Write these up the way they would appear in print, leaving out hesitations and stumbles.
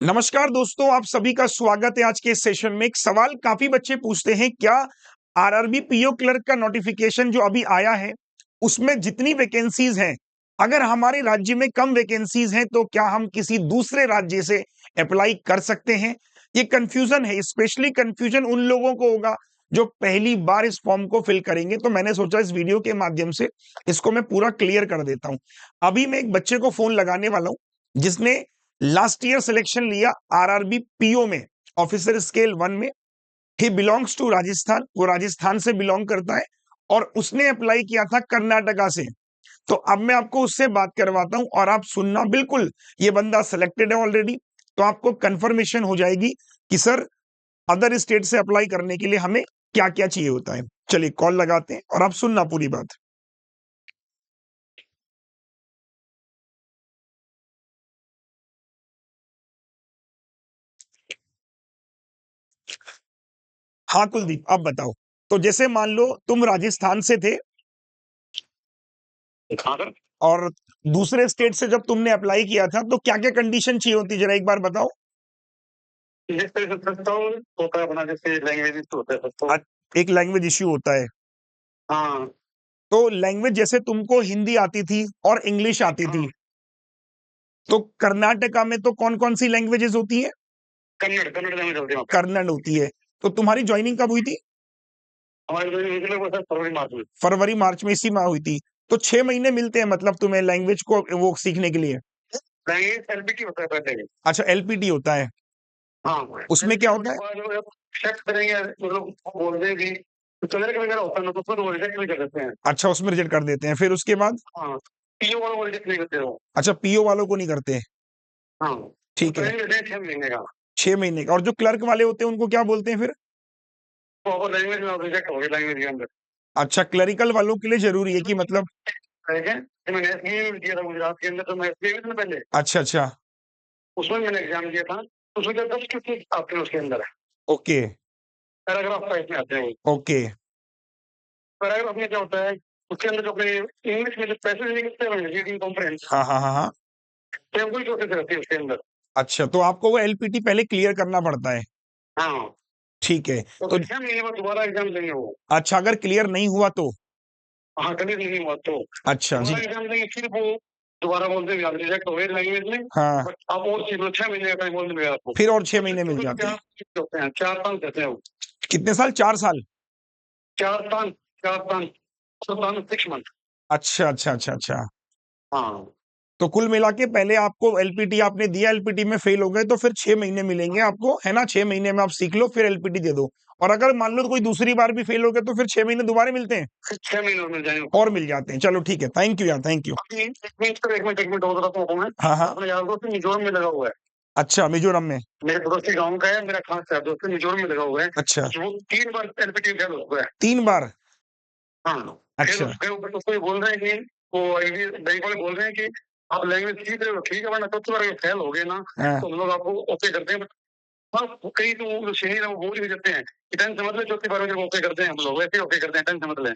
नमस्कार दोस्तों, आप सभी का स्वागत है आज के इस सेशन में। एक सवाल काफी बच्चे पूछते हैं, क्या आरआरबी पीओ क्लर्क का नोटिफिकेशन जो अभी आया है उसमें जितनी वैकेंसीज हैं, अगर हमारे राज्य में कम वैकेंसीज हैं तो क्या हम किसी दूसरे राज्य से अप्लाई कर सकते हैं? ये कंफ्यूजन है, स्पेशली कंफ्यूजन उन लोगों को होगा जो पहली बार इस फॉर्म को फिल करेंगे। तो मैंने सोचा इस वीडियो के माध्यम से इसको मैं पूरा क्लियर कर देता हूं। अभी मैं एक बच्चे को फोन लगाने वाला हूं जिसने लास्ट ईयर सिलेक्शन लिया आरआरबी पीओ में, ऑफिसर स्केल 1 में। ही बिलोंग्स टू राजस्थान, वो राजस्थान से बिलोंग करता है और उसने अप्लाई किया था कर्नाटका से। तो अब मैं आपको उससे बात करवाता हूं और आप सुनना, बिल्कुल ये बंदा सिलेक्टेड है ऑलरेडी, तो आपको कंफर्मेशन हो जाएगी कि सर अदर स्टेट से अप्लाई करने के लिए हमें क्या क्या चाहिए होता है। चलिए कॉल लगाते हैं और आप सुनना पूरी बात। हाँ कुलदीप, आप बताओ। तो जैसे मान लो तुम राजस्थान से थे और दूसरे स्टेट से जब तुमने अप्लाई किया था तो क्या क्या कंडीशन चाहिए होती, जरा एक बार बताओ। जिस तरह से सकता हूँ होता है अपना, जैसे लैंग्वेज इशू होता है सबको। एक लैंग्वेज इश्यू होता है। हाँ तो लैंग्वेज जैसे तुमको हिंदी आती थी और इंग्लिश आती थी, हाँ, तो कर्नाटका में तो कौन कौन सी लैंग्वेजेस होती है? कन्नड़ कन्नड़ लैंग्वेज होती है वहाँ पे। कन्नड़ होती है। तो तुम्हारी ज्वाइनिंग कब हुई थी? हमारे जो निकले वो सर फरवरी मार्च में। फरवरी मार्च में, इसी माह हुई थी। तो 6 महीने मिलते हैं मतलब तुम्हें लैंग्वेज को वो सीखने के लिए। लैंग्वेज एलपीटी होता है पहले। अच्छा, एलपीटी होता है। हाँ, उसमें क्या होता है? चेक करेंगे, मतलब बोल दें कि तो कलर का वगैरह होता है ना, तो उसमें तो रिजेक्ट नहीं कर देते हैं। अच्छा, उसमें रिजेक्ट कर देते हैं, फिर उसके बाद? हाँ, पीओ वालों को रिजेक्ट नहीं करते हो। अच्छा, पीओ वालों को नहीं करते। हाँ, ठीक है, ट्रेनिंग देते हैं 6 महीने का। 6 महीने का। और जो क्लर्क वाले होते हैं उनको क्या बोलते हैं फिर? तो लैंग्वेज में रिजेक्ट हो गए लैंग्वेज के अंदर। अच्छा, क्लरिकल वालों के लिए जरूरी है कि मतलब। ठीक है, तो मैंने एसबीआई में दिया था गुजरात के अंदर, तो मैं एसबीआई में था पहले, अच्छा अच्छा। उसमें मैंने एग्जाम दिया था। तो उसमें 10 आपके उसके अंदर ओके पैराग्राफ टाइप में आते हैं। ओके। पैराग्राफ में क्या होता है, उसके अंदर जो अपने इंग्लिश में जो पैसेज लिखते हैं रीडिंग कॉम्प्रेंस, हाँ हाँ हाँ हाँ। वही प्रोसेस रहती है उसके अंदर। अच्छा, तो आपको वो एलपीटी पहले क्लियर करना पड़ता है। हाँ, ठीक है। तो तो 6 महीने बाद दोबारा एग्जाम देंगे वो। अच्छा, अगर क्लियर नहीं हुआ तो? हाँ, कभी नहीं हुआ तो अच्छा जी। दोबारा एग्जाम देंगे, फिर वो दोबारा बोलते हैं आप रिजेक्ट हो गए लैंग्वेज में। हाँ, बट आप और सीख लो, 6 महीने का टाइम बोल देंगे आपको। फिर और तो 6 महीने मिल जाते हैं। होते हैं 4 साल कहते हैं वो। कितने साल? 4 साल? 4 साल, 4 साल, 6 मंथ। अच्छा अच्छा अच्छा अच्छा। हाँ तो कुल मिला के पहले आपको एलपीटी आपने दिया, एलपीटी में फेल हो गए तो फिर 6 महीने मिलेंगे आपको, है ना? 6 महीने में आप सीख लो, फिर एलपीटी दे दो। और अगर मान लो कोई दूसरी बार भी फेल हो गए तो फिर 6 महीने दोबारा मिलते हैं। फिर 6 महीने और मिल जाएंगे। और मिल जाते हैं। चलो ठीक है, थैंक यू यार, थैंक यू। एक मिनट हो रहा था मैं। हाँ हाँ। अपने यार दोस्त मिजोरम में लगा हुआ है। अच्छा, मिजोरम में। मेरे पड़ोसी गांव का है, मेरा खास यार दोस्त मिजोरम में लगा हुआ है। अच्छा, वो 3 बार एलपीटी फेल हो गया है। 3 बार? हाँ, फिर अच्छा। उसके ऊपर उसको ये बोल रहे हैं कि वो आईडी बैंक वाले बोल रहे हैं कि आप लैंग्वेज सीख रहे हो ठीक है, वरना सबसे बार फेल हो गए ना हाँ, तो हम लोग आपको ओके करते हैं। हाँ, कई तो वो सीनियर है वो बोल भी करते हैं कि 10 समझ ले, चौथी बार में ओके करते हैं, हम लोग वैसे ओके करते हैं, 10 समझ ले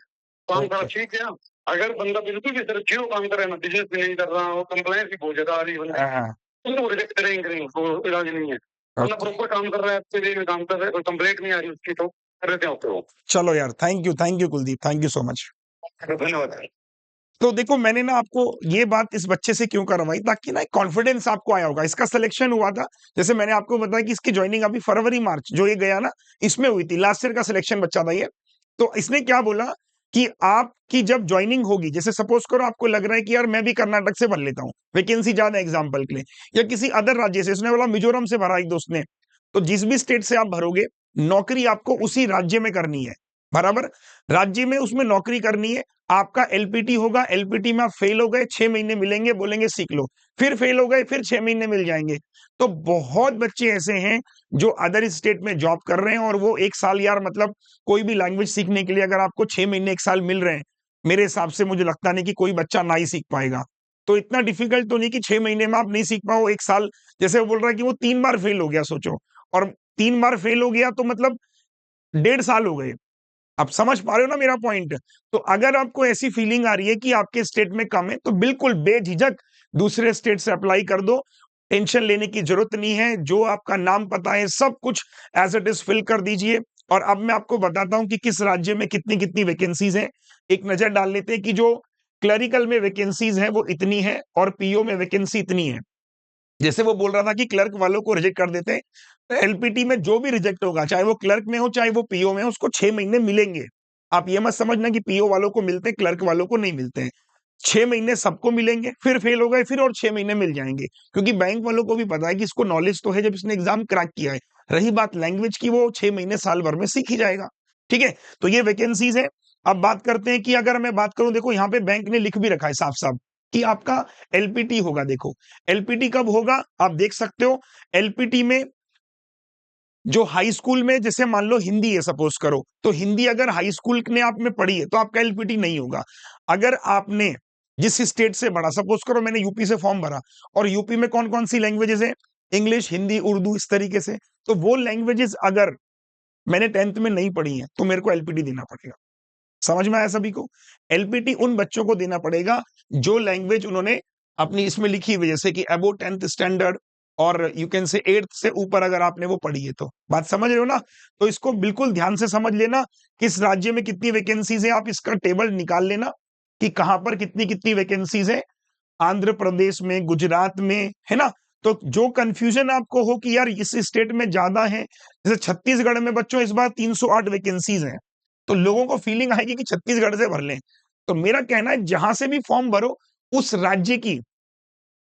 काम करा ओके। ठीक है। अगर बंदा बिल्कुल भी सर जीरो काम कर रहा है ना, बिजनेस भी नहीं कर रहा हो, कंप्लायंस भी बहुत ज्यादा आ रही है बंदे, हाँ हाँ। तो वो रिजेक्ट करेंगे, उसको इलाज नहीं है। वरना ओके। प्रॉपर काम कर रहा है, अच्छे वे में काम कर रहा है, कोई कंप्लेंट नहीं आ रही उसकी, तो कर देते हैं ओके वो। चलो यार, thank you Kuldeep, thank you so much. धन्यवाद। तो देखो, मैंने ना आपको ये बात इस बच्चे से क्यों करवाई, ताकि ना एक कॉन्फिडेंस आपको आया होगा। इसका सिलेक्शन हुआ था, जैसे मैंने आपको बताया कि इसकी ज्वाइनिंग अभी फरवरी मार्च जो ये गया ना, इसमें हुई थी। लास्ट ईयर का सिलेक्शन बच्चा था ये। तो इसने क्या बोला कि आपकी जब ज्वाइनिंग होगी, जैसे सपोज करो आपको लग रहा है कि यार मैं भी कर्नाटक से भर लेता हूँ, वैकेंसी ज्यादा एग्जाम्पल के लिए, या किसी अदर राज्य से, उसने बोला मिजोरम से भरा एक दोस्त ने। तो जिस भी स्टेट से आप भरोगे, नौकरी आपको उसी राज्य में करनी है, बराबर? राज्य में उसमें नौकरी करनी है। आपका एलपीटी होगा, एलपीटी में आप फेल हो गए, 6 महीने मिलेंगे, बोलेंगे सीख लो। फिर फेल हो गए, फिर 6 महीने मिल जाएंगे। तो बहुत बच्चे ऐसे हैं जो अदर स्टेट में जॉब कर रहे हैं और वो 1 साल, यार मतलब कोई भी लैंग्वेज सीखने के लिए अगर आपको 6 महीने 1 साल मिल रहे हैं, मेरे हिसाब से मुझे लगता नहीं कि कोई बच्चा ना ही सीख पाएगा। तो इतना डिफिकल्ट तो नहीं कि 6 महीने में आप नहीं सीख पाओ 1 साल। जैसे वो बोल रहा है कि वो 3 बार फेल हो गया, सोचो। और 3 बार फेल हो गया तो मतलब 1.5 साल हो गए। आप समझ पा रहे हो ना मेरा पॉइंट? तो अगर आपको ऐसी फीलिंग आ रही है कि आपके स्टेट में कम है, तो बिल्कुल बेझिझक दूसरे स्टेट से अप्लाई कर दो। टेंशन लेने की जरूरत नहीं है, जो आपका नाम पता है सब कुछ एज इट इज फिल कर दीजिए। और अब मैं आपको बताता हूं कि किस राज्य में कितनी कितनी वैकेंसीज हैं। एक नजर डाल लेते हैं कि जो क्लरिकल में वैकेंसीज है वो इतनी है और पीओ में वैकेंसी इतनी है। जैसे वो बोल रहा था कि क्लर्क वालों को रिजेक्ट कर देते हैं, तो एलपीटी में जो भी रिजेक्ट होगा, चाहे वो क्लर्क में हो चाहे वो पीओ में हो, उसको 6 महीने मिलेंगे। आप ये मत समझना कि पीओ वालों को मिलते हैं क्लर्क वालों को नहीं मिलते हैं। 6 महीने सबको मिलेंगे, फिर फेल हो गए फिर और 6 महीने मिल जाएंगे, क्योंकि बैंक वालों को भी पता है कि इसको नॉलेज तो है, जब इसने एग्जाम क्रैक किया है। रही बात लैंग्वेज की, वो 6 महीने साल भर में सीख ही जाएगा। ठीक है, तो ये वैकेंसीज है। अब बात करते हैं कि अगर मैं बात करूं, देखो यहाँ पे बैंक ने लिख भी रखा है साफ साफ कि आपका एलपीटी होगा। देखो एलपीटी कब होगा आप देख सकते हो। एलपीटी में जो हाई स्कूल में, जैसे मान लो हिंदी है सपोज करो, तो हिंदी अगर हाई स्कूल ने आप में पढ़ी है तो आपका एलपीटी नहीं होगा। अगर आपने जिस स्टेट से पढ़ा, सपोज करो मैंने यूपी से फॉर्म भरा, और यूपी में कौन कौन सी लैंग्वेजेस है, इंग्लिश हिंदी उर्दू इस तरीके से, तो वो लैंग्वेजेस अगर मैंने 10th में नहीं पढ़ी है तो मेरे को एलपीटी देना पड़ेगा। समझ में आया सभी को? एलपीटी उन बच्चों को देना पड़ेगा जो लैंग्वेज उन्होंने अपनी इसमें लिखी हुई, जैसे कि अबो 10th स्टैंडर्ड, और यू कैन से 8th से ऊपर अगर आपने वो पढ़ी है तो। बात समझ रहे हो ना? तो इसको बिल्कुल ध्यान से समझ लेना, किस राज्य में कितनी वैकेंसीज है, आप इसका टेबल निकाल लेना कि कहां पर कितनी कितनी वैकेंसीज है। आंध्र प्रदेश में, गुजरात में, है ना? तो जो कंफ्यूजन आपको हो कि यार इस स्टेट में ज्यादा है, जैसे छत्तीसगढ़ में बच्चों इस बार 308 वैकेंसीज हैं, तो लोगों को फीलिंग आएगी कि छत्तीसगढ़ से भर लें। तो मेरा कहना है जहां से भी फॉर्म भरो, उस राज्य की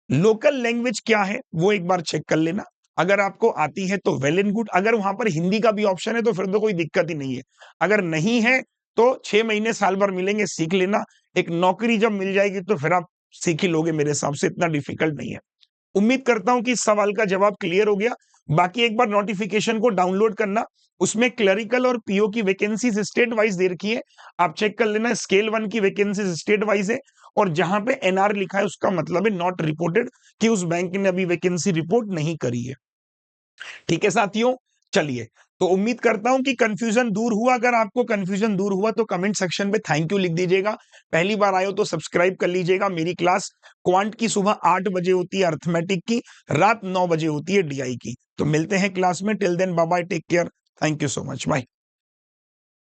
लोकल लैंग्वेज क्या है वो एक बार चेक कर लेना। अगर आपको आती है तो वेल एंड गुड, अगर वहां पर हिंदी का भी ऑप्शन है तो फिर तो कोई दिक्कत ही नहीं है। अगर नहीं है तो 6 महीने साल भर मिलेंगे, सीख लेना। एक नौकरी जब मिल जाएगी तो फिर आप सीख ही लोगे, मेरे हिसाब से इतना डिफिकल्ट नहीं है। उम्मीद करता हूं कि इस सवाल का जवाब क्लियर हो गया। बाकी एक बार नोटिफिकेशन को डाउनलोड करना, उसमें क्लरिकल और पीओ की वैकेंसीज स्टेट वाइज दे रखी है, आप चेक कर लेना। स्केल 1 की वैकेंसीज स्टेट वाइज है, और जहां पे एनआर लिखा है उसका मतलब है नॉट रिपोर्टेड, कि उस बैंक ने अभी वैकेंसी रिपोर्ट नहीं करी है। ठीक है साथियों, चलिए, तो उम्मीद करता हूं कि कंफ्यूजन दूर हुआ। अगर आपको कंफ्यूजन दूर हुआ तो कमेंट सेक्शन में थैंक यू लिख दीजिएगा। पहली बार आए हो तो सब्सक्राइब कर लीजिएगा। मेरी क्लास क्वांट की सुबह 8 बजे होती है, अर्थमेटिक की रात 9 बजे होती है, डीआई की। तो मिलते हैं क्लास में। Till then bye bye, take care, thank you so much, bye.